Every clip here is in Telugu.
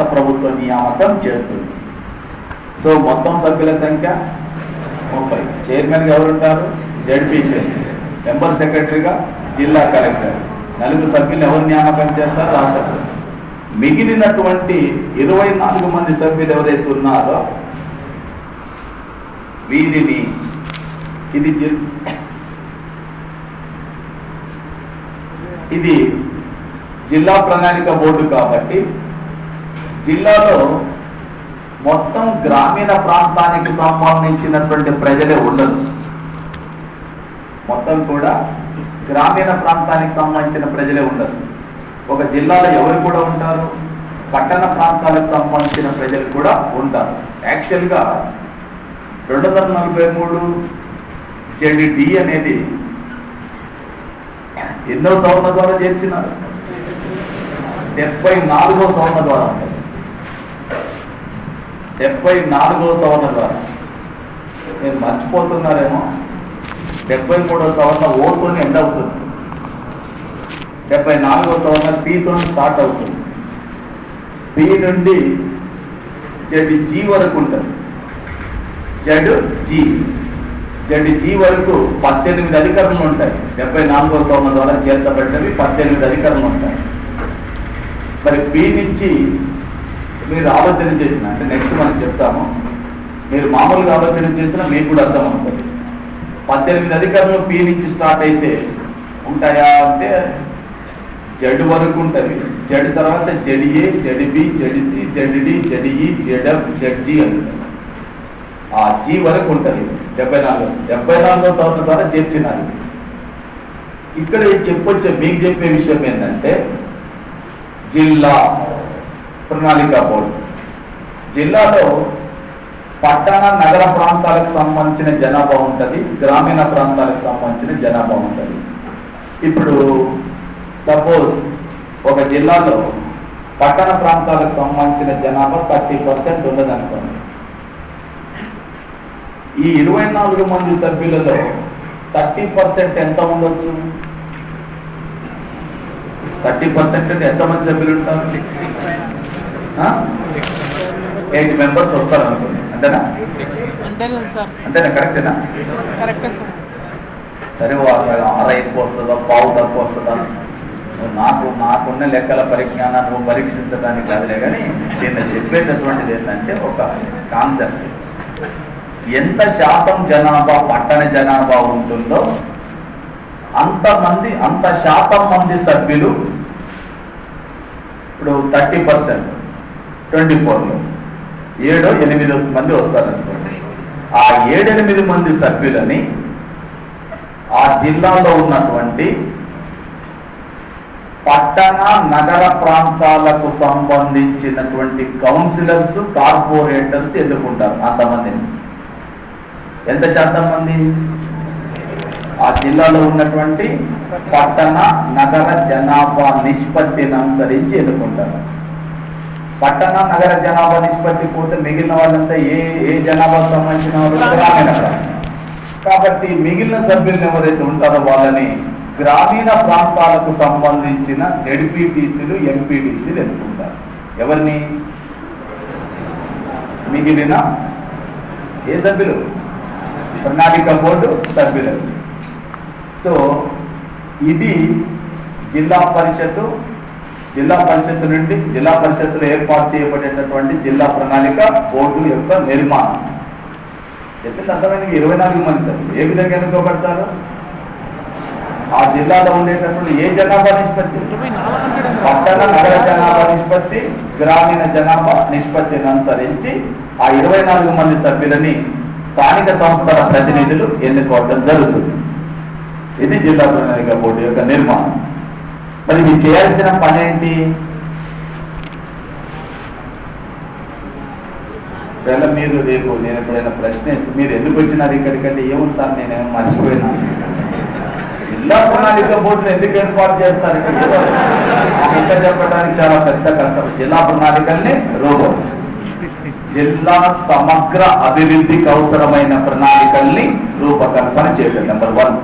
ప్రభుత్వ నియామకం చేస్తుంది. సో మొత్తం సభ్యుల సంఖ్య 30. చైర్మన్ గా ఎవరు ఉంటారు? ZP chairman. మెంబర్ సెక్రటరీగా జిల్లా కలెక్టర్. 4 సభ్యులు ఎవరు నియామకం చేస్తారు? రాష్ట్రపతి. మిగిలినటువంటి 24 మంది సభ్యులు ఎవరైతే ఉన్నారో వీరిని ఇది జిల్లా ప్రణాళిక బోర్డు కాబట్టి జిల్లాలో మొత్తం గ్రామీణ ప్రాంతానికి సంబంధించినటువంటి ప్రజలే ఉండదు. మొత్తం కూడా గ్రామీణ ప్రాంతానికి సంబంధించిన ప్రజలే ఉండదు. ఒక జిల్లాలో ఎవరు కూడా ఉంటారు? పట్టణ ప్రాంతాలకు సంబంధించిన ప్రజలు కూడా ఉంటారు. యాక్చువల్గా 243 ZD అనేది ఎన్నో సవరణ ద్వారా చేర్చినారు? 74వ సవరణ ద్వారా ఉంటుంది. 74వ సవరణ ద్వారా. మీరు మర్చిపోతున్నారేమో, 73వ సవరణ ఓతో ఎండ్ అవుతుంది. 74వ సవరణ పీతో స్టార్ట్ అవుతుంది. పీ నుండి ZG వరకు ఉంటుంది. ZG వరకు 18 అధికారులు ఉంటాయి. 74వ సవరణ ద్వారా చేర్చబడినవి 18 అధికారులు ఉంటాయి. మరి పీ నుంచి మీరు ఆలోచన చేసిన, అంటే నెక్స్ట్ మనం చెప్తాము, మీరు మామూలుగా ఆలోచన చేసినా మీకు కూడా అర్థం అవుతుంది. 18 అధికారులు పీ నుంచి స్టార్ట్ అయితే ఉంటాయా అంటే జడ్ వరకు ఉంటుంది. జడ్ తర్వాత ZA, ZB, ZC, ZD, ZE, ZF, ZG అని ఆ జీ వరకు ఉంటుంది. 74వ సవరణ ద్వారా చేర్చినారు. ఇక్కడ మీకు చెప్పే విషయం ఏంటంటే జిల్లా ప్రణాళిక బోర్డు జిల్లాలో పట్టణ నగర ప్రాంతాలకు సంబంధించిన జనాభా ఉంటుంది, గ్రామీణ ప్రాంతాలకు సంబంధించిన జనాభా ఉంటుంది. ఇప్పుడు సపోజ్ ఒక జిల్లాలో పట్టణ ప్రాంతాలకు సంబంధించిన జనాభా 30% ఉన్నది అనుకోండి. ఈ 24 మంది సభ్యులలో 30% ఎంత ఉండొచ్చు? 30% అంటే ఎంతమంది సభ్యులు ఉంటారు? 8 మెంబర్స్ వస్తారు అనుకోండి. అంతేనా? అంతేనా? కరెక్టేనా? సరే, అర ఎక్కువ వస్తుందా, పావు తక్కువ వస్తుందా? నాకున్న లెక్కల పరిజ్ఞానాన్ని నువ్వు పరీక్షించడానికి కాదులే. కానీ దీన్ని చెప్పేటటువంటిది ఏంటంటే ఒక కాన్సెప్ట్. ఎంత శాతం జనాభా పట్టణ జనాభా ఉంటుందో అంత శాతం మంది సభ్యులు ఇప్పుడు 30% 24లో 7-8 మంది వస్తారనుకోండి. ఆ 7-8 మంది సభ్యులని ఆ జిల్లాలో ఉన్నటువంటి పట్టణ నగర ప్రాంతాలకు సంబంధించినటువంటి కౌన్సిలర్స్, కార్పొరేటర్స్ ఎన్నుకుంటారు. అంతమందిని. ఎంత శాతం మంది? ఆ జిల్లాలో ఉన్నటువంటి పట్టణ నగర జనాభా నిష్పత్తిని అనుసరించి ఎన్నుకుంటారు. పట్టణ నగర జనాభా నిష్పత్తి పోతే మిగిలిన వాళ్ళంతా ఏ జనాభాకు సంబంధించిన వాళ్ళు? గ్రామీణ ప్రాంతం. కాబట్టి మిగిలిన సభ్యులు ఎవరైతే ఉంటారో వాళ్ళని గ్రామీణ ప్రాంతాలకు సంబంధించిన జడ్పీటీసీలు, ఎంపీటీసీలు ఎన్నుకుంటారు. ఎవరిని? మిగిలిన ఏ సభ్యులు? ప్రణాళిక బోర్డు సభ్యులు. సో ఇది జిల్లా పరిషత్తు నుండి జిల్లా పరిషత్తులో ఏర్పాటు చేయబడేటటువంటి జిల్లా ప్రణాళిక బోర్డు యొక్క నిర్మాణం. చెప్పింది అర్థమైంది. 24 మంది సభ్యులు ఏ విధంగా ఎన్నుకోబడతారు? ఆ జిల్లాలో ఉండేటటువంటి ఏ జనాభా నిష్పత్తి? పట్టణ నగర జనాభా నిష్పత్తి, గ్రామీణ జనాభా నిష్పత్తిని అనుసరించి ఆ 24 మంది సభ్యులని స్థానిక సంస్థల ప్రతినిధులు ఎన్నుకోవడం జరుగుతుంది. ఇది జిల్లా ప్రణాళిక బోర్డు యొక్క నిర్మాణం. మరి ఇది చేయాల్సిన పని ఏంటి? మీరు రేపు నేను ఎప్పుడైనా ప్రశ్న వేస్తే మీరు ఎందుకు వచ్చినారు ఇక్కడికంటే ఏమో సార్ నేనేమో మర్చిపోయినా. జిల్లా ప్రణాళిక బోర్డును ఎందుకు ఏర్పాటు చేస్తారంటే ఇంకా చెప్పడానికి చాలా పెద్ద కష్టం. జిల్లా ప్రణాళికల్ని జిల్లా సమగ్ర అభివృద్ధికి అవసరమైన ప్రణాళికల్ని రూపకల్పన చేయడం నెంబర్ 1.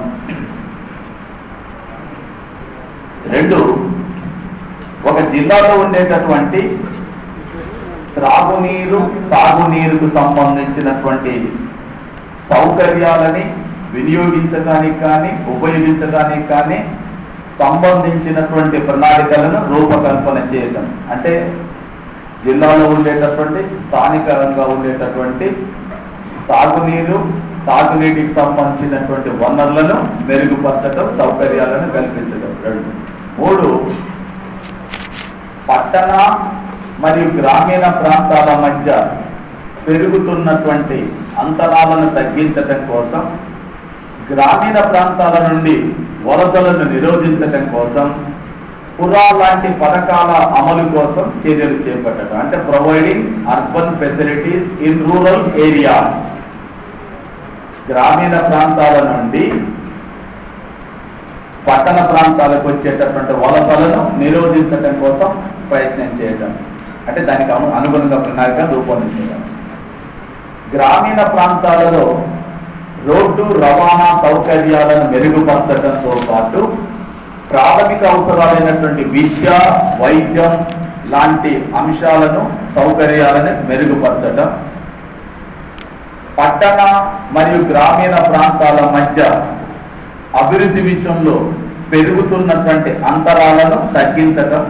2, ఒక జిల్లాలో ఉండేటటువంటి త్రాగునీరు సాగునీరుకు సంబంధించినటువంటి సౌకర్యాలని వినియోగించడానికి కానీ ఉపయోగించడానికి కానీ సంబంధించినటువంటి ప్రణాళికలను రూపకల్పన చేయటం. అంటే జిల్లాలో ఉండేటటువంటి స్థానికంగా ఉండేటటువంటి సాగునీరు తాగునీటికి సంబంధించినటువంటి వనరులను మెరుగుపరచడం, సౌకర్యాలను కల్పించడం. 3 పట్టణ మరియు గ్రామీణ ప్రాంతాల మధ్య పెరుగుతున్నటువంటి అంతరాలను తగ్గించడం కోసం, గ్రామీణ ప్రాంతాల నుండి వలసలను నిరోధించడం కోసం పురా లాంటి పథకాల అమలు కోసం చర్యలు చేపట్టడం. అంటే providing urban facilities in rural areas. గ్రామీణ ప్రాంతాల నుండి పట్టణ ప్రాంతాలకు వచ్చేటటువంటి వలసలను నిరోధించడం కోసం ప్రయత్నం చేయడం. అంటే దానికి అనుగుణంగా ప్రణాళిక రూపొందించడం. గ్రామీణ ప్రాంతాలలో రోడ్డు రవాణా సౌకర్యాలను మెరుగుపరచడంతో పాటు ప్రాథమిక అవసరాలైనటువంటి విద్య, వైద్యం లాంటి అంశాలను, సౌకర్యాలను మెరుగుపరచడం. పట్టణ మరియు గ్రామీణ ప్రాంతాల మధ్య అభివృద్ధి విషయంలో పెరుగుతున్నటువంటి అంతరాలను తగ్గించడం.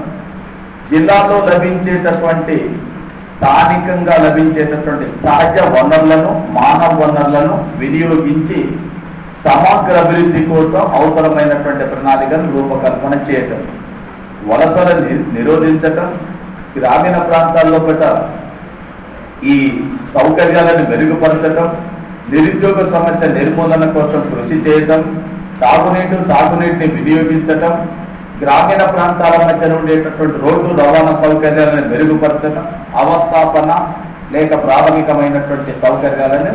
జిల్లాలో లభించేటటువంటి స్థానికంగా లభించేటటువంటి సహజ వనరులను, మానవ వనరులను వినియోగించి సమగ్ర అభివృద్ధి కోసం అవసరమైనటువంటి ప్రణాళికను రూపకల్పన చేయటం. వలసలను నిరోధించటం, గ్రామీణ ప్రాంతాల్లో కూడా ఈ సౌకర్యాలను మెరుగుపరచడం, నిరుద్యోగ సమస్య నిర్మూలన కోసం కృషి చేయటం, తాగునీటి సాగునీటిని వినియోగించటం, గ్రామీణ ప్రాంతాల మధ్య ఉండేటటువంటి రోడ్డు రవాణా సౌకర్యాలను మెరుగుపరచడం, అవస్థాపన లేక ప్రాథమికమైనటువంటి సౌకర్యాలను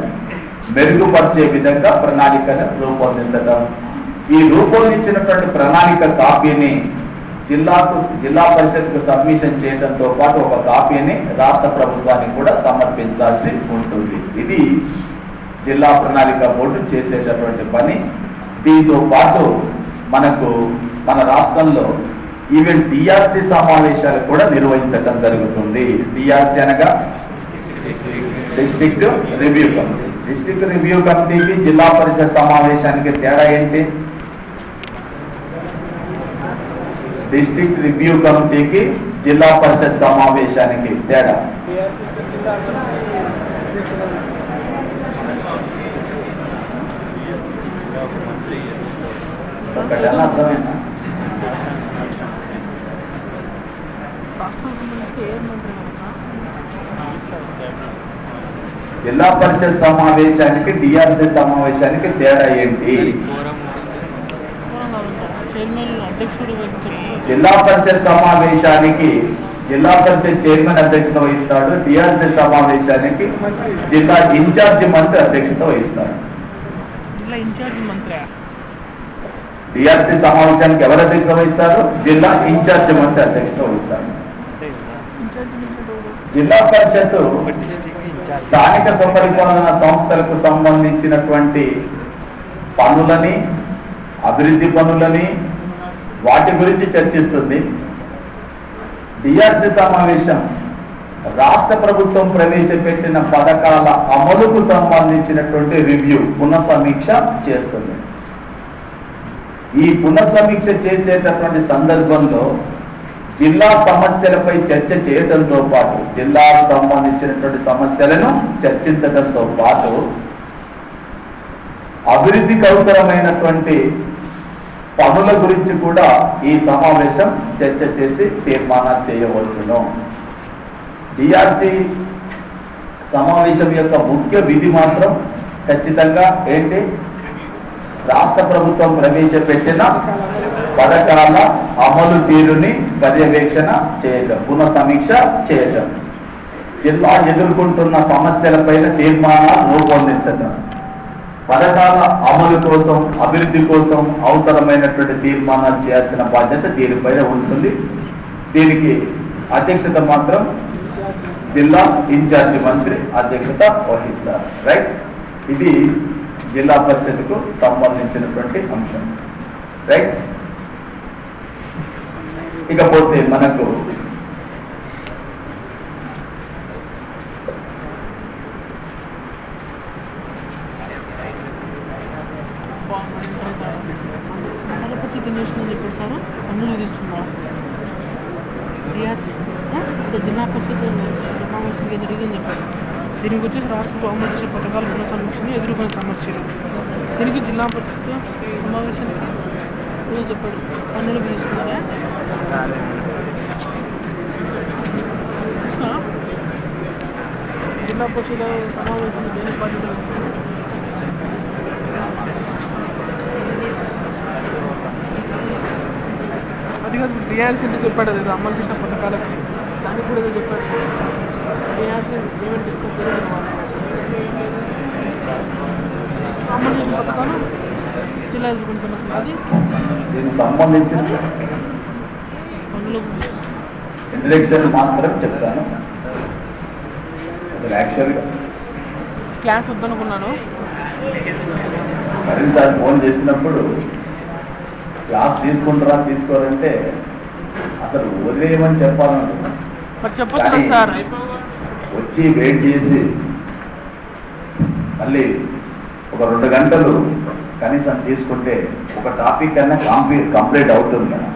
మెరుగుపరిచే విధంగా ప్రణాళికను రూపొందించడం. ఈ రూపొందించినటువంటి ప్రణాళిక కాపీని జిల్లా పరిషత్కు సబ్మిషన్ చేయడంతో పాటు ఒక కాపీని రాష్ట్ర ప్రభుత్వానికి కూడా సమర్పించాల్సి ఉంటుంది. ఇది జిల్లా ప్రణాళిక బోర్డు చేసేటటువంటి పని. దీంతో పాటు మన రాష్ట్రంలో ఈవెన్ డిఆర్సి సమావేశాలు కూడా నిర్వహించడం జరుగుతుంది. డిఆర్సి అనగా district review committee. District review కమిటీకి జిల్లా పరిషత్ సమావేశానికి తేడా ఏంటి? డిస్ట్రిక్ట్ రివ్యూ కమిటీకి జిల్లా పరిషత్ సమావేశానికి తేడా ఒకటేనా? అర్థమైనా? జిల్లా పరిషత్ సమావేశానికి డిఆర్సి సమావేశానికి తేడా ఏంటి? జిల్లా పరిషత్ సమావేశానికి జిల్లా పరిషత్ చైర్మన్ అధ్యక్షత వహిస్తాడు. డిఆర్సి సమావేశానికి జిల్లా ఇన్ఛార్జి మంత్రి అధ్యక్షత వహిస్తాడు. డిఆర్సి సమావేశానికి ఎవరు అధ్యక్షత వహిస్తారు? జిల్లా ఇన్ఛార్జి మంత్రి అధ్యక్షత వహిస్తారు. జిల్లా పరిషత్ స్థానిక స్వపరిపాలన సంస్థలకు సంబంధించినటువంటి పనులని, అభివృద్ధి పనులని, వాటి గురించి చర్చిస్తుంది. డిఆర్సి సమావేశం రాష్ట్ర ప్రభుత్వం ప్రవేశపెట్టిన పథకాల అమలుకు సంబంధించినటువంటి రివ్యూ, పునఃసమీక్ష చేస్తుంది. ఈ పునఃసమీక్ష చేసేటటువంటి సందర్భంలో జిల్లా సమస్యలపై చర్చ చేయడంతో పాటు, జిల్లాకు సంబంధించినటువంటి సమస్యలను చర్చించడంతో పాటు అభివృద్ధికి అవసరమైనటువంటి పనుల గురించి కూడా ఈ సమావేశం చర్చ చేసి తీర్మానాలు చేయవచ్చును. డిఆర్సి సమావేశం యొక్క ముఖ్య విధి మాత్రం ఖచ్చితంగా ఏంటి? రాష్ట్ర ప్రభుత్వం ప్రవేశపెట్టిన పథకాల అమలు తీరుని పర్యవేక్షణ చేయటం, పునఃసమీక్ష చేయటం, జిల్లా ఎదుర్కొంటున్న సమస్యలపైన తీర్మానాలు రూపొందించటం, పథకాల అమలు కోసం, అభివృద్ధి కోసం అవసరమైనటువంటి తీర్మానాలు చేయాల్సిన బాధ్యత దీనిపైన ఉంటుంది. దీనికి అధ్యక్షత మాత్రం జిల్లా ఇన్ఛార్జి మంత్రి అధ్యక్షత వహిస్తారు. రైట్? ఇది జిల్లా పరిషత్కు సంబంధించినటువంటి అంశం. రైట్? ఇకపోతే మనకు సమావేశంగా జరిగిందని చెప్పారు. దీనికి వచ్చేసి రాష్ట్రంలో అమలు చేసే పథకాలు పునఃసమీక్షని ఎదుర్కొనే సమస్యలు, దీనికి జిల్లా పరిషత్ సమావేశానికి చెప్పాడు. పన్నులు తీసుకున్నారా జిల్లా పరిషత్ సమావేశంలో దేని బాధ్యత అది కాదు. రియాల్స్ అంటే చెప్పాడు, అది అమలు చేసిన పథకాలకు దానికి కూడా ఏదో చెప్పాడు. రియాల్స్ పేమెంట్ తీసుకొస్తారు అమలు చేసిన పథకాలు జిల్లా ఎదుర్కొనే సమస్యలు. అది దీనికి సంబంధించిన పనులు ఇంట్రడక్షన్ మాత్రం చెప్తాను. అసలు యాక్చువల్గా క్లాస్ వద్దనుకున్నాను. మరిన్ని సార్ ఫోన్ చేసినప్పుడు క్లాస్ తీసుకుంటారా తీసుకోరంటే అసలు వదిలేయమని చెప్పాలనుకున్నాను. మరి చెప్పొచ్చు సార్. వచ్చి వెయిట్ చేసి మళ్ళీ ఒక 2 గంటలు కనీసం తీసుకుంటే ఒక టాపిక్ అన్నా కంప్లీట్ అవుతుంది కదా.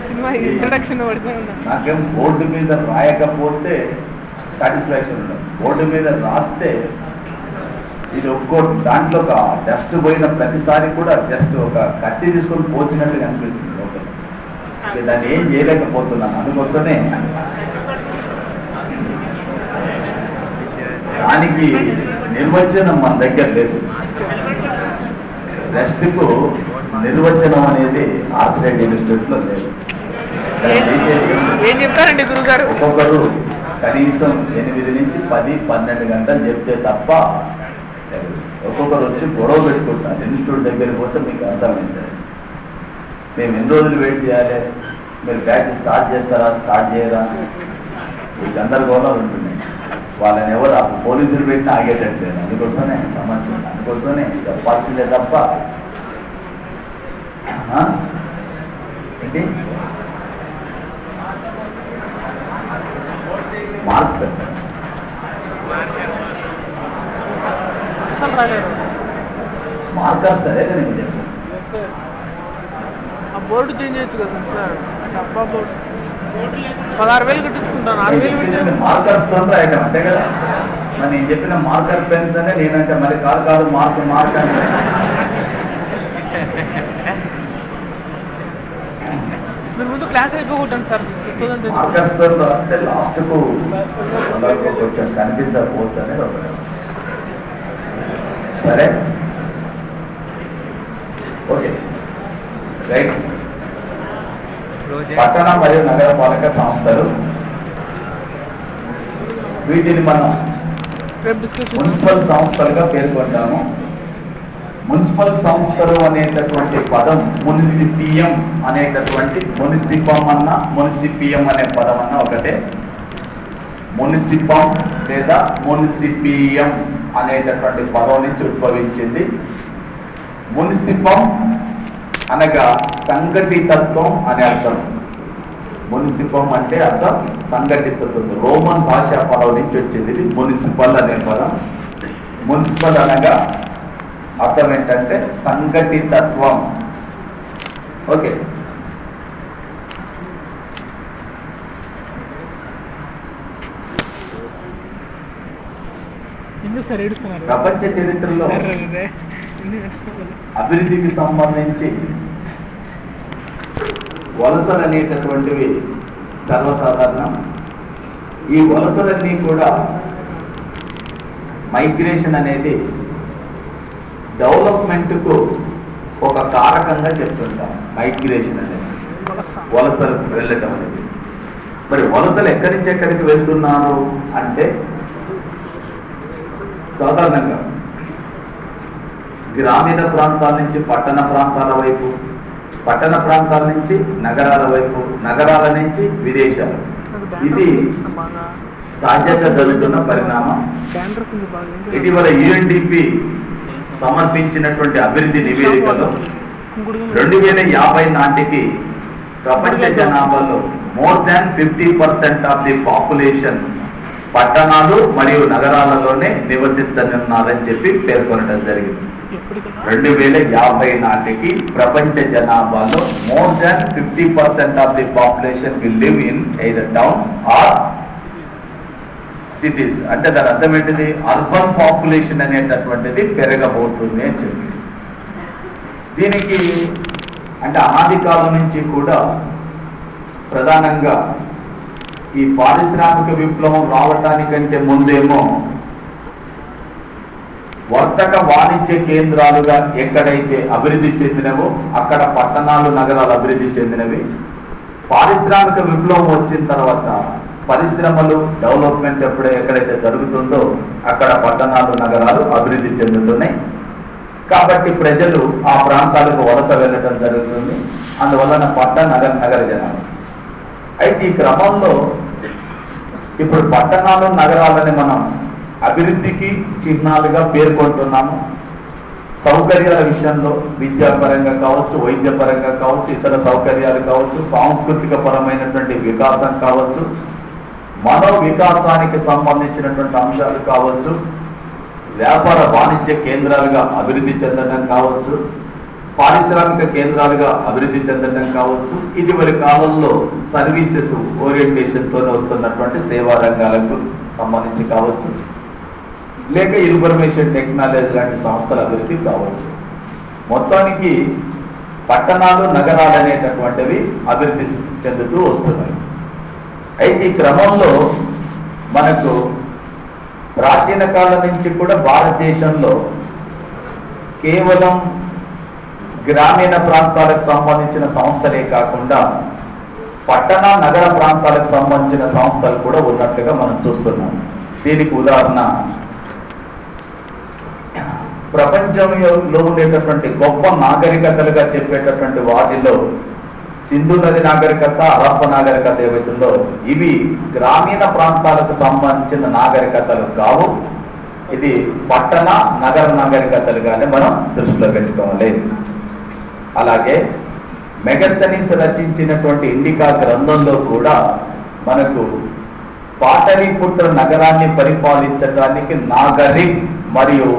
సినిమా ఇంట్రడక్షన్ నాకేం బోర్డు మీద రాయకపోతే సాటిస్ఫాక్షన్ ఉండదు. బోర్డు మీద రాస్తే ఇది ఒక్కో దాంట్లో ఒక డస్ట్ పోయిన ప్రతిసారి కూడా జస్ట్ ఒక కత్తి తీసుకొని పోసినట్టుగా అనిపిస్తుంది లోపల. దాన్ని ఏం చేయలేకపోతున్నాను. అందుకోసమే దానికి నిర్వచనం మన దగ్గర లేదు. రెస్ట్కు నిర్వచనం అనేది ఆశ్రయ ఇన్స్టిట్యూట్లో లేదు. ఏం చెప్తారండి గురుగారు? ఒక్కొక్కరు కనీసం 8 నుంచి 10-12 గంటలు చెప్తే తప్ప ఒక్కొక్కరు వచ్చి గొడవ పెట్టుకుంటారు. ఇన్స్టిట్యూట్ దగ్గరికి పోతే మీకు అర్థమైంది. మేము ఎన్ని రోజులు వెయిట్ చేయాలి, మీరు బ్యాచ్ స్టార్ట్ చేస్తారా స్టార్ట్ చేయరా, ఈ గందరగోళాలు ఉంటున్నాయి. వాళ్ళని ఎవరు పోలీసులు పెట్టినా ఆగేటట్లేదు. అందుకోసమే సమస్య. అందుకోసమే చెప్పాల్సిందే తప్ప ఏంటి మార్క్ మార్కర్ సరే కానీ ఆ బోర్డు చేంజ్ చేయొచ్చు కదా సార్. డబ్బా బోర్డు 16,000 కట్టించుకుంటాను. 6,000 మార్కర్స్ తో రాయటం అంతే కదా. మరి నేను చెప్పిన మార్కర్ పెన్స్ అనే నేనంటే మరి కాదు మార్క్ అని మీరు ముందు క్లాస్ అయిపోకుంటాను సార్. మార్కర్స్ తో రాస్తే లాస్ట్ కు కొంచెం కనిపించకపోవచ్చు అనేది ఒకటి. సరే ఓకే రైట్. పట్టణ మరియు నగరపాలక సంస్థలు, వీటిని మనం మున్సిపల్ సంస్థలుగా పేర్కొంటాము. మున్సిపల్ సంస్థలు అనేటటువంటి పదం మున్సిపియం అనేటటువంటి మున్సిపం అన్న మున్సిపియం అనే పదం అన్న ఒకటే. మున్సిపం లేదా మున్సిపియం అనేటటువంటి పదం నుంచి ఉద్భవించింది. మున్సిపం అనగా సంఘటితత్వం అనే అర్థం. మున్సిపం అంటే అర్థం సంఘటితత్వం. రోమన్ భాషా పదం నుంచి వచ్చింది ఇది మున్సిపల్ అనే పదం. మున్సిపల్ అనగా అర్థం ఏంటంటే సంఘటితత్వం. ఓకే. ప్రపంచ చరిత్రలో అభివృద్ధికి సంబంధించి వలసలు అనేటటువంటివి సర్వసాధారణం. ఈ వలసలన్నీ కూడా మైగ్రేషన్ అనేది డెవలప్మెంట్కు ఒక కారకంగా చెప్తుంటాం. మైగ్రేషన్ అనేది వలసలు వెళ్ళటం అనేది. మరి వలసలు ఎక్కడి నుంచి ఎక్కడికి వెళ్తున్నారు అంటే సాధారణంగా గ్రామీణ ప్రాంతాల నుంచి పట్టణ ప్రాంతాల వైపు, పట్టణ ప్రాంతాల నుంచి నగరాల వైపు, నగరాల నుంచి విదేశాలు. ఇది సహజంగా జరుగుతున్న పరిణామం. ఇటీవల UNDP సమర్పించినటువంటి అభివృద్ధి నివేదికలో 2050 నాటికి ప్రపంచ జనాభాలో more than 50% of the population పట్టణాలు మరియు నగరాలలోనే నివసించనున్నారని చెప్పి పేర్కొనడం జరిగింది. ఎప్పటికల్లా 2050 నాటికి ప్రపంచ జనాభాలో more than 50% of the population will live in either towns or cities. అంటే దాని అర్థం ఏంటిది? అర్బన్ పాపులేషన్ అనేటటువంటిది పెరగబోతుంది అని చెప్పి. దీనికి అంటే అనాది కాలం నుంచి కూడా ప్రధానంగా ఈ పారిశ్రామిక విప్లవం రావటానికంటే ముందేమో వర్తక వాణిజ్య కేంద్రాలుగా ఎక్కడైతే అభివృద్ధి చెందినవో అక్కడ పట్టణాలు నగరాలు అభివృద్ధి చెందినవి. పారిశ్రామిక విప్లవం వచ్చిన తర్వాత పరిశ్రమలు డెవలప్మెంట్ ఎక్కడైతే జరుగుతుందో అక్కడ పట్టణాలు నగరాలు అభివృద్ధి చెందుతున్నాయి. కాబట్టి ప్రజలు ఆ ప్రాంతాలకు వలస వెళ్ళటం జరుగుతుంది. అందువలన నగర జనాలు. అయితే ఈ క్రమంలో ఇప్పుడు పట్టణాలు నగరాలని మనం అభివృద్ధికి చిహ్నాలుగా పేర్కొంటున్నాము. సౌకర్యాల విషయంలో విద్యాపరంగా కావచ్చు, వైద్యపరంగా కావచ్చు, ఇతర సౌకర్యాలు కావచ్చు, సాంస్కృతిక పరమైనటువంటి వికాసం కావచ్చు, మనో వికాసానికి సంబంధించినటువంటి అంశాలు కావచ్చు, వ్యాపార వాణిజ్య కేంద్రాలుగా అభివృద్ధి చెందడం కావచ్చు, పారిశ్రామిక కేంద్రాలుగా అభివృద్ధి చెందడం కావచ్చు, ఇటీవలి కాలంలో సర్వీసెస్ ఓరియంటేషన్తో వస్తున్నటువంటి సేవా రంగాలకు సంబంధించి కావచ్చు, లేక ఇన్ఫర్మేషన్ టెక్నాలజీ లాంటి సంస్థల అభివృద్ధి కావచ్చు. మొత్తానికి పట్టణాలు నగరాలు అనేటటువంటివి అభివృద్ధి చెందుతూ వస్తున్నాయి. అయితే ఈ క్రమంలో మనకు ప్రాచీన కాలం నుంచి కూడా భారతదేశంలో కేవలం గ్రామీణ ప్రాంతాలకు సంబంధించిన సంస్థలే కాకుండా పట్టణ నగర ప్రాంతాలకు సంబంధించిన సంస్థలు కూడా ఉన్నట్లుగా మనం చూస్తున్నాం. దీనికి ఉదాహరణ ప్రపంచంలో ఉండేటటువంటి గొప్ప నాగరికతలుగా చెప్పేటటువంటి వాటిలో సింధు నది నాగరికత, హరప్ప నాగరికత ఏవైతుందో ఇవి గ్రామీణ ప్రాంతాలకు సంబంధించిన నాగరికతలు కావు. ఇది పట్టణ నగర నాగరికతలుగానే మనం దృష్టిలో పెట్టుకోవాలి. అలాగే మెగస్తనీస్ రచించినటువంటి ఇండికా గ్రంథంలో కూడా మనకు పాటలీపుత్ర నగరాన్ని పరిపాలించడానికి నాగరిక్ మరియు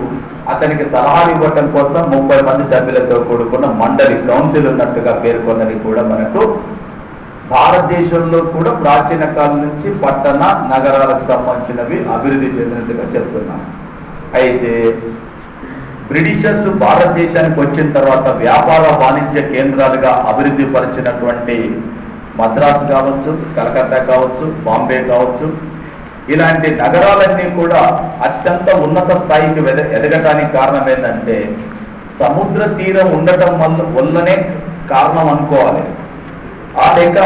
అతనికి సలహాలు ఇవ్వటం కోసం 30 మంది సభ్యులతో కూడుకున్న మండలి కౌన్సిల్ ఉన్నట్టుగా పేర్కొన్నది కూడా మనకు భారతదేశంలో కూడా ప్రాచీన కాలం నుంచి పట్టణ నగరాలకు సంబంధించినవి అభివృద్ధి చెందినట్టుగా చెప్తున్నాం. అయితే బ్రిటిషర్స్ భారతదేశానికి వచ్చిన తర్వాత వ్యాపార వాణిజ్య కేంద్రాలుగా అభివృద్ధి పరిచినటువంటి మద్రాసు కావచ్చు, కలకత్తా కావచ్చు, బాంబే కావచ్చు, ఇలాంటి నగరాలన్నీ కూడా అత్యంత ఉన్నత స్థాయికి ఎదగటానికి కారణం ఏంటంటే సముద్ర తీరం ఉండటం వల్లనే కారణం అనుకోవాలి. ఆ లేక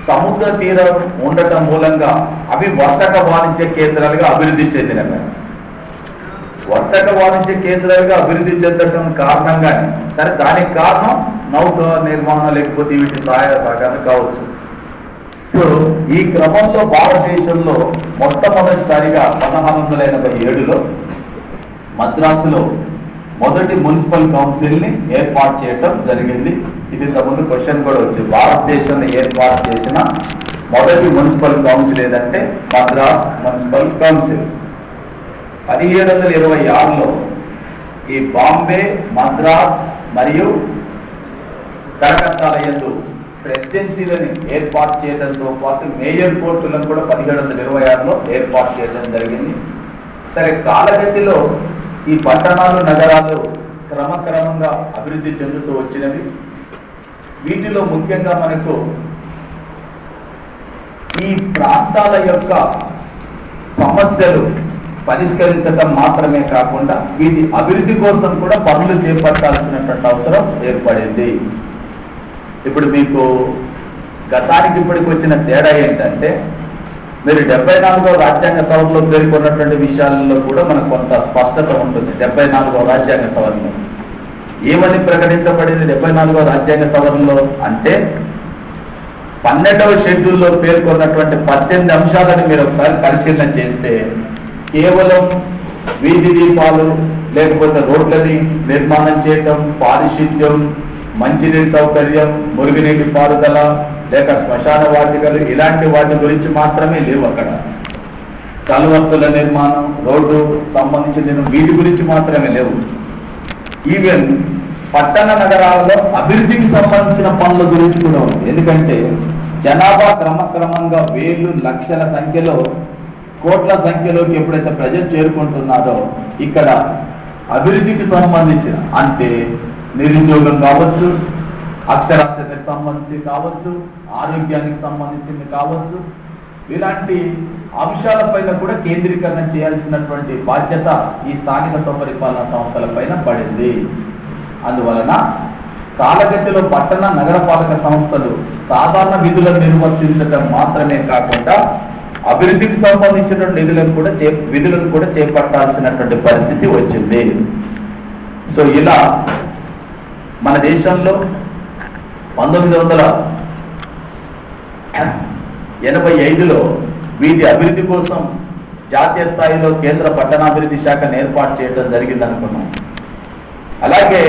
సముద్ర తీరం ఉండటం మూలంగా అవి వర్తక వాణిజ్య కేంద్రాలుగా అభివృద్ధి చెందినవి. వర్తక వాణిజ్య కేంద్రాలుగా అభివృద్ధి చెందటం కారణంగానే సరే దానికి కారణం నౌక నిర్మాణం లేకపోతే వీటి సహాయ సహకారం కావచ్చు. సో ఈ క్రమంలో భారతదేశంలో మొట్టమొదటిసారిగా 1687లో మద్రాసులో మొదటి మున్సిపల్ కౌన్సిల్ని ఏర్పాటు చేయటం జరిగింది. ఇది ఇంతకుముందు క్వశ్చన్ కూడా వచ్చింది. భారతదేశంలో ఏర్పాటు చేసిన మొదటి మున్సిపల్ కౌన్సిల్ ఏదంటే మద్రాస్ మున్సిపల్ కౌన్సిల్. 1726లో ఈ బాంబే, మద్రాస్ మరియు కలకత్తాల యందు ప్రెసిడెన్సీలను ఏర్పాటు చేయడంతో పాటు మేయర్ కోర్టులను కూడా 1726లో ఏర్పాటు చేయడం జరిగింది. సరే కాలగతిలో ఈ పట్టణాలు నగరాలు క్రమక్రమంగా అభివృద్ధి చెందుతూ వచ్చినవి. వీటిలో ముఖ్యంగా మనకు ఈ ప్రాంతాల యొక్క సమస్యలు పరిష్కరించడం మాత్రమే కాకుండా వీటి అభివృద్ధి కోసం కూడా పనులు చేపట్టాల్సినటువంటి అవసరం ఏర్పడింది. ఇప్పుడు మీకు గతానికి ఇప్పటికి వచ్చిన తేడా ఏంటంటే మీరు 74వ రాజ్యాంగ సవరణలో పేర్కొన్నటువంటి విషయాలలో కూడా మనకు కొంత స్పష్టత ఉంటుంది. 74వ రాజ్యాంగ సవరణలో ఏమని ప్రకటించబడింది? 74వ రాజ్యాంగ సవరణలో అంటే 12వ షెడ్యూల్లో పేర్కొన్నటువంటి 18 అంశాలను మీరు ఒకసారి పరిశీలన చేస్తే కేవలం వీధి దీపాలు లేకపోతే రోడ్లని నిర్మాణం చేయటం, పారిశుద్ధ్యం, మంచినీటి సౌకర్యం, మురుగునీటి పారుదల లేక శ్మశాన వాటికలు ఇలాంటి వాటి గురించి మాత్రమే లేవు. అక్కడ కలువర్తుల నిర్మాణం, రోడ్డు సంబంధించిన వీటి గురించి మాత్రమే లేవు. ఈవెన్ పట్టణ నగరాల్లో అభివృద్ధికి సంబంధించిన పనుల గురించి కూడా ఉంది. ఎందుకంటే జనాభా క్రమక్రమంగా వేలు లక్షల సంఖ్యలో కోట్ల సంఖ్యలోకి ఎప్పుడైతే ప్రజలు చేరుకుంటున్నారో ఇక్కడ అభివృద్ధికి సంబంధించిన అంటే నిరుద్యోగం కావచ్చు, అక్షరాస్యతకు సంబంధించి కావచ్చు, ఆరోగ్యానికి సంబంధించింది కావచ్చు, ఇలాంటి అంశాలపైన కూడా కేంద్రీకరణ చేయాల్సినటువంటి బాధ్యత ఈ స్థానిక స్వపరిపాలన సంస్థల పైన పడింది. అందువలన కాలగతిలో పట్టణ నగరపాలక సంస్థలు సాధారణ విధులను నిర్వర్తించడం మాత్రమే కాకుండా అభివృద్ధికి సంబంధించిన విధులను కూడా చేపట్టాల్సినటువంటి పరిస్థితి వచ్చింది. సో ఇలా మన దేశంలో 1985లో వీటి అభివృద్ధి కోసం జాతీయ స్థాయిలో కేంద్ర పట్టణాభివృద్ధి శాఖను ఏర్పాటు చేయడం జరిగింది అనుకున్నాం. అలాగే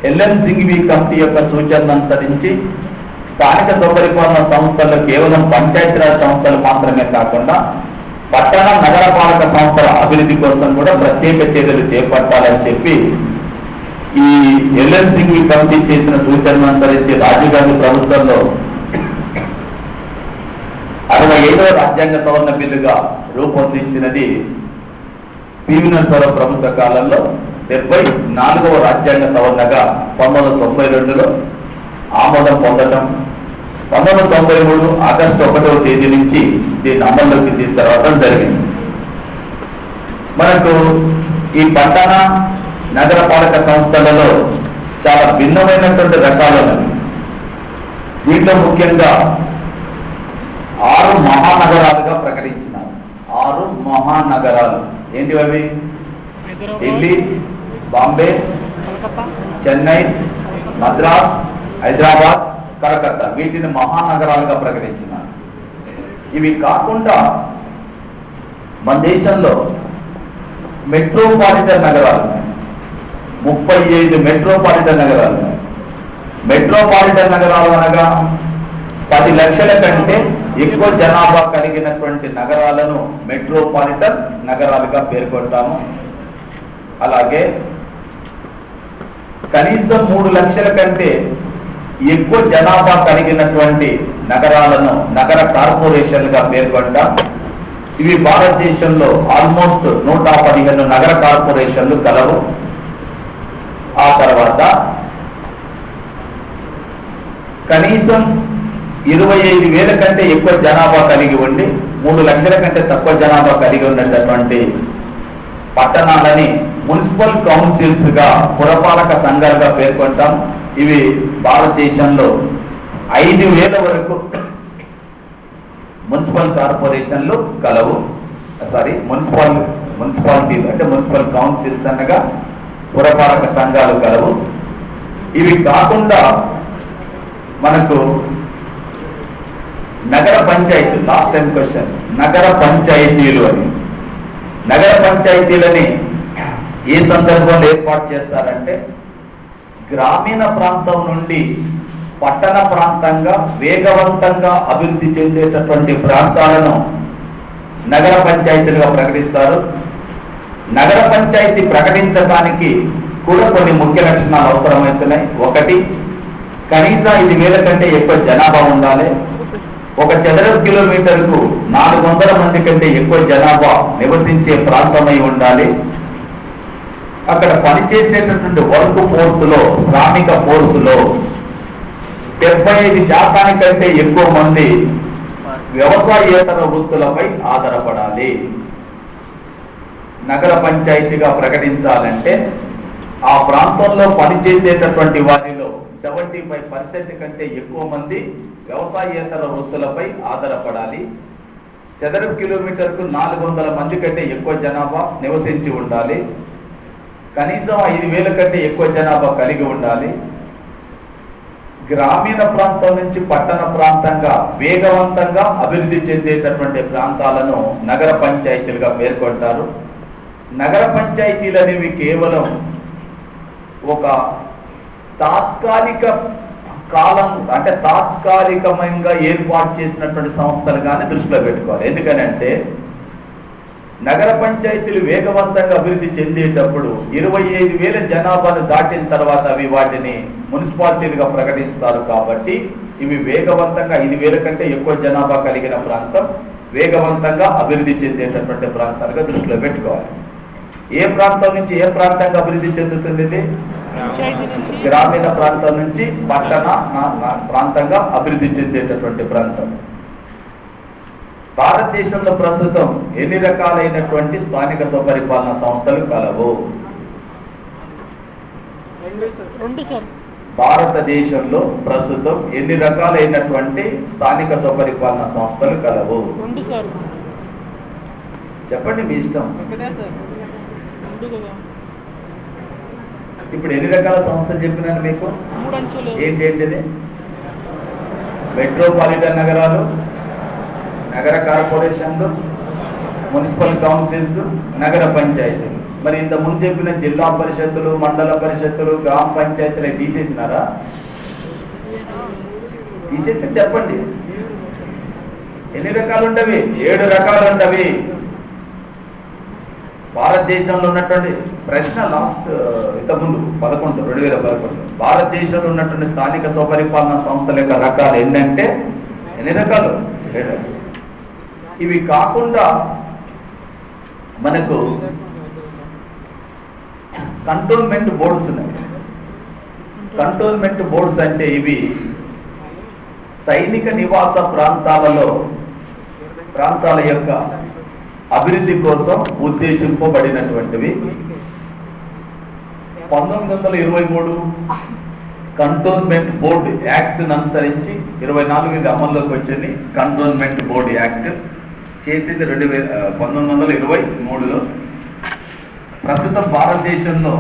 ఎల్ఎం సింఘ్వి కమిటీ యొక్క సూచనలు అనుసరించి స్థానిక స్వపరిపాలన సంస్థల్లో కేవలం పంచాయతీరాజ్ సంస్థలు మాత్రమే కాకుండా పట్టణ నగరపాలక సంస్థల అభివృద్ధి కోసం కూడా ప్రత్యేక చర్యలు చేపట్టాలని చెప్పి ఈ ఎల్ఎం సింఘ్వి కమిటీ చేసిన సూచనలు అనుసరించి రాజీవ్ గాంధీ ప్రభుత్వంలో 65వ రాజ్యాంగ సవరణ బిల్లుగా రూపొందించినది పివి నరసింహారావు ప్రభుత్వ కాలంలో 74వ రాజ్యాంగ సవరణగా 1992లో ఆమోదం పొందడం, 1993 ఆగస్టు 1వ తేదీ నుంచి దీన్ని అమల్లోకి తీసుకురావడం జరిగింది. మనకు ఈ పట్టణ నగరపాలక సంస్థలలో చాలా భిన్నమైనటువంటి రకాలు ఉన్నాయి. వీటిలో ముఖ్యంగా 6 మహానగరాలుగా ప్రకటించినారు. 6 మహానగరాలు ఏంటి అవి? ఢిల్లీ, బాంబే, చెన్నై, మద్రాస్, హైదరాబాద్, కలకత్తా వీటిని మహానగరాలుగా ప్రకటించినారు. ఇవి కాకుండా మన దేశంలో మెట్రోపాలిటన్ నగరాలు 35 మెట్రోపాలిటన్ నగరాలు. మెట్రోపాలిటన్ నగరాలు అనగా 10 లక్షల కంటే ఎక్కువ జనాభా కలిగినటువంటి నగరాలను మెట్రోపాలిటన్ నగరాలుగా పేర్కొంటాము. అలాగే కనీసం 3 లక్షల కంటే ఎక్కువ జనాభా కలిగినటువంటి నగరాలను నగర కార్పొరేషన్లుగా పేర్కొంటాం. ఇవి భారతదేశంలో ఆల్మోస్ట్ 115 నగర కార్పొరేషన్లు కలవు. ఆ తర్వాత కనీసం 25,000 కంటే ఎక్కువ జనాభా కలిగి ఉండి 3 లక్షల కంటే తక్కువ జనాభా కలిగి ఉన్నటువంటి పట్టణాలని మున్సిపల్ కౌన్సిల్స్ గా పురపాలక సంఘాలుగా పేర్కొంటాం. ఇవి భారతదేశంలో 5,000 వరకు మున్సిపల్ కార్పొరేషన్లు కలవు. మున్సిపాలిటీలు అంటే మున్సిపల్ కౌన్సిల్స్ అనగా పురపాలక సంఘాలు కలవు. ఇవి కాకుండా మనకు నగర పంచాయతీ, లాస్ట్ టైం క్వశ్చన్, నగర పంచాయతీలు అని. నగర పంచాయతీలని ఏ సందర్భంలో ఏర్పాటు చేస్తారంటే గ్రామీణ ప్రాంతం నుండి పట్టణ ప్రాంతంగా వేగవంతంగా అభివృద్ధి చెందేటటువంటి ప్రాంతాలను నగర పంచాయతీలుగా ప్రకటిస్తారు. నగర పంచాయతీ ప్రకటించడానికి కూడా కొన్ని ముఖ్య లక్షణాలు అవసరమవుతున్నాయి. ఒకటి, కనీసం 5,000 కంటే ఎక్కువ జనాభా ఉండాలి. 1 చదరపు కిలోమీటర్కు 400 మంది కంటే ఎక్కువ జనాభా నివసించే ప్రాంతమై ఉండాలి. అక్కడ పనిచేసేటటువంటి వర్క్ ఫోర్సులో, శ్రామిక ఫోర్సులో 75% కంటే ఎక్కువ మంది వ్యవసాయేతర వృత్తులపై ఆధారపడాలి. నగర పంచాయతీగా ప్రకటించాలంటే ఆ ప్రాంతంలో పనిచేసేటటువంటి వారిలో 75% కంటే ఎక్కువ మంది వ్యవసాయేతర వృత్తులపై ఆధారపడాలి. చదరపు కిలోమీటర్కు 400 మంది కంటే ఎక్కువ జనాభా నివసించి ఉండాలి. కనీసం 5,000 కంటే ఎక్కువ జనాభా కలిగి ఉండాలి. గ్రామీణ ప్రాంతం నుంచి పట్టణ ప్రాంతంగా వేగవంతంగా అభివృద్ధి చెందేటటువంటి ప్రాంతాలను నగర పంచాయతీలుగా పేర్కొంటారు. నగర పంచాయతీలు అనేవి కేవలం ఒక తాత్కాలిక కాలం అంటే తాత్కాలికంగా ఏర్పాటు చేసినటువంటి సంస్థలుగానే దృష్టిలో పెట్టుకోవాలి. ఎందుకనంటే నగర పంచాయతీలు వేగవంతంగా అభివృద్ధి చెందేటప్పుడు 25,000 జనాభాను దాటిన తర్వాత అవి వాటిని మున్సిపాలిటీలుగా ప్రకటిస్తారు. కాబట్టి ఇవి వేగవంతంగా 5,000 కంటే ఎక్కువ జనాభా కలిగిన ప్రాంతం వేగవంతంగా అభివృద్ధి చెందేటటువంటి ప్రాంతాలుగా దృష్టిలో పెట్టుకోవాలి. ఏ ప్రాంతం నుంచి ఏ ప్రాంతంగా అభివృద్ధి చెందుతుంది? గ్రామీణ ప్రాంతం నుంచి పట్టణ ప్రాంతంగా అభివృద్ధి చెందేటటువంటి ప్రాంతం. భారతదేశంలో ప్రస్తుతం ఎన్ని రకాలైనటువంటి స్థానిక స్వపరిపాలన సంస్థలు కలవు? భారతదేశంలో ప్రస్తుతం ఎన్ని రకాలైనటువంటి స్థానిక స్వపరిపాలన సంస్థలు కలవు? చెప్పండి, మీ ఇష్టం. ఇప్పుడు ఎన్ని రకాల సంస్థలు చెప్పినాను మీకు? ఏంటేంటిది? మెట్రోపాలిటన్ నగరాలు, నగర కార్పొరేషన్లు, మున్సిపల్ కౌన్సిల్స్, నగర పంచాయతీలు. మరి ఇంత ముందు చెప్పిన జిల్లా పరిషత్తులు, మండల పరిషత్తులు, గ్రామ పంచాయతీలు తీసేసినారా? తీసేస్తే చెప్పండి ఎన్ని రకాలు ఉండవి? 7 రకాలు ఉండవి. భారతదేశంలో ఉన్నటువంటి ప్రశ్న లాస్ట్ ఇంతకుముందు 2011 భారతదేశంలో ఉన్నటువంటి స్థానిక స్వపరిపాలన సంస్థల యొక్క రకాలు ఏంటంటే ఎన్ని రకాలు? 7. ఇవి కాకుండా మనకు కంటోన్మెంట్ బోర్డ్స్ ఉన్నాయి. కంటోన్మెంట్ బోర్డ్స్ అంటే ఇవి సైనిక నివాస ప్రాంతాల యొక్క అభివృద్ధి కోసం ఉద్దేశింపబడినటువంటివి. 1923 కంటోన్మెంట్ బోర్డు యాక్ట్ అనుసరించి 24 ఇది అమల్లోకి వచ్చింది. కంటోన్మెంట్ బోర్డు యాక్ట్ చేసింది 1923లో. ప్రస్తుతం భారతదేశంలో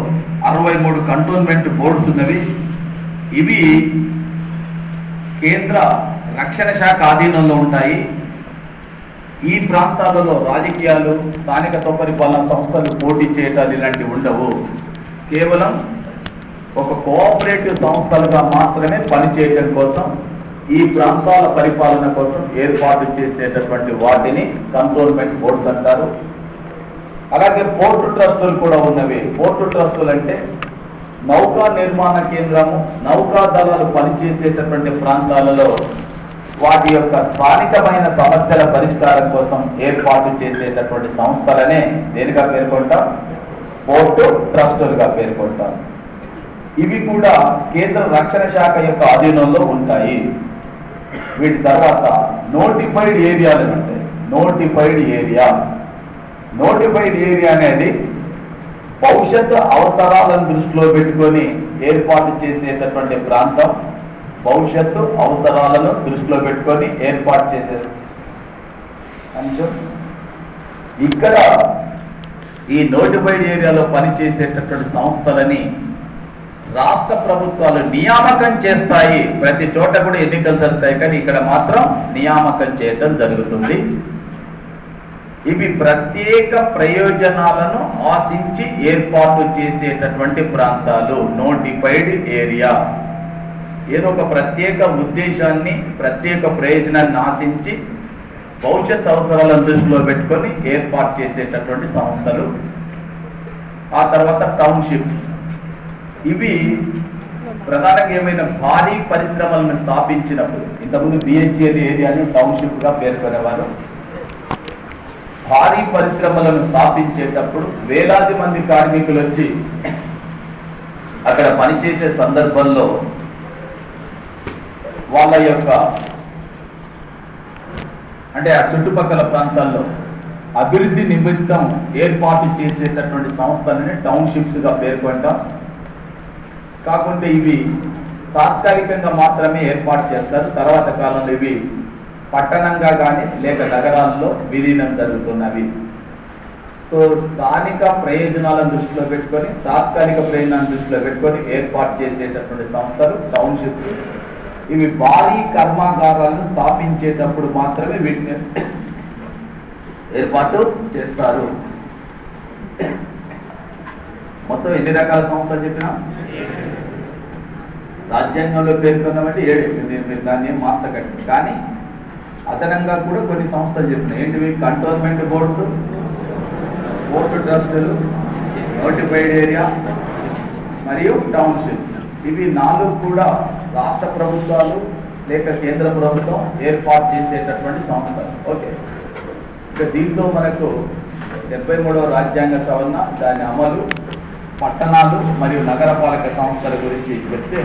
63 కంటోన్మెంట్ బోర్డ్స్ ఉన్నవి. ఇవి కేంద్ర రక్షణ శాఖ ఆధీనంలో ఉంటాయి. ఈ ప్రాంతాలలో రాజకీయాలు, స్థానిక స్వపరిపాలన సంస్థలు పోటీ చేయటాలు ఇలాంటివి ఉండవు. కేవలం ఒక కోఆపరేటివ్ సంస్థలుగా మాత్రమే పనిచేయడం కోసం, ఈ ప్రాంతాల పరిపాలన కోసం ఏర్పాటు చేసేటటువంటి వాటిని కంటోన్మెంట్ బోర్డ్స్ అంటారు. అలాగే పోర్టు ట్రస్టులు కూడా ఉన్నవి. పోర్టు ట్రస్టులు అంటే నౌకా నిర్మాణ కేంద్రము, నౌకా దళాలు పనిచేసేటటువంటి ప్రాంతాలలో వాటి యొక్క స్థానికమైన సమస్యల పరిష్కారం కోసం ఏర్పాటు చేసేటటువంటి సంస్థలనే దేనిగా పేర్కొంటాం? పోర్టు ట్రస్టులుగా పేర్కొంటాం. ఇవి కూడా కేంద్ర రక్షణ శాఖ యొక్క ఆధీనంలో ఉంటాయి. వీటి తర్వాత నోటిఫైడ్ ఏరియాలు ఉంటాయి. నోటిఫైడ్ ఏరియా అనేది భవిష్యత్తు అవసరాలను దృష్టిలో పెట్టుకొని ఏర్పాటు చేసేటటువంటి ప్రాంతం. భవిష్యత్తు అవసరాలను దృష్టిలో పెట్టుకొని ఏర్పాటు చేసే అంశం. ఇక్కడ ఈ నోటిఫైడ్ ఏరియాలో పనిచేసేటటువంటి సంస్థలని రాష్ట్ర ప్రభుత్వాలు నియామకం చేస్తాయి. ప్రతి చోట కూడా ఎన్నికలు జరుగుతాయి, కానీ ఇక్కడ మాత్రం నియామకం చేయడం జరుగుతుంది. ఇవి ప్రత్యేక ప్రయోజనాలను ఆశించి ఏర్పాటు చేసేటటువంటి ప్రాంతాలు. నోటిఫైడ్ ఏరియా ఏదో ఒక ప్రత్యేక ఉద్దేశాన్ని, ప్రత్యేక ప్రయోజనాన్ని ఆశించి భవిష్యత్ అవసరాలను దృష్టిలో పెట్టుకొని ఏర్పాటు చేసేటటువంటి సంస్థలు. ఆ తర్వాత టౌన్షిప్. ఇవి ప్రధానంగా ఏమైనా భారీ పరిశ్రమలను స్థాపించినప్పుడు, ఇంతకుముందు బిహెచ్ఎల్ ఏరియాని టౌన్షిప్ గా పేర్కొనేవారు. భారీ పరిశ్రమలను స్థాపించేటప్పుడు వేలాది మంది కార్మికులు వచ్చి అక్కడ పనిచేసే సందర్భంలో వాళ్ళ యొక్క అంటే ఆ చుట్టుపక్కల ప్రాంతాల్లో అభివృద్ధి నిమిత్తం ఏర్పాటు చేసేటటువంటి సంస్థలని టౌన్షిప్స్ గా పేర్కొంటాం. కాకుంటే ఇవి తాత్కాలికంగా మాత్రమే ఏర్పాటు చేస్తారు. తర్వాత కాలంలో ఇవి పట్టణంగా కానీ లేక నగరాల్లో విలీనం జరుగుతున్నవి. సో స్థానిక ప్రయోజనాలను దృష్టిలో పెట్టుకొని, తాత్కాలిక ప్రయోజనాలను దృష్టిలో పెట్టుకొని ఏర్పాటు చేసేటటువంటి సంస్థలు టౌన్షిప్స్. ఇవి భారీ కర్మాగారాలను స్థాపించేటప్పుడు మాత్రమే వీటిని ఏర్పాటు చేస్తారు. మొత్తం ఎన్ని రకాల సంస్థలు చెప్పినా? రాజ్యాంగంలో పేర్కొన్నామంటే 7. మీరు దాన్ని ఏం మార్చకండి. కానీ అదనంగా కూడా కొన్ని సంస్థలు చెప్పినాయి. ఏంటివి? కంటోన్మెంట్ బోర్డ్స్, ట్రస్టులు, నోటిఫైడ్ ఏరియా మరియు టౌన్షిప్స్. ఇవి 4 కూడా రాష్ట్ర ప్రభుత్వాలు లేక కేంద్ర ప్రభుత్వం ఏర్పాటు చేసేటటువంటి సంస్థలు. ఓకే, ఇక దీంట్లో మనకు 73వ రాజ్యాంగ సవరణ, దాని అమలు, పట్టణాలు మరియు నగరపాలక సంస్థల గురించి చెప్తే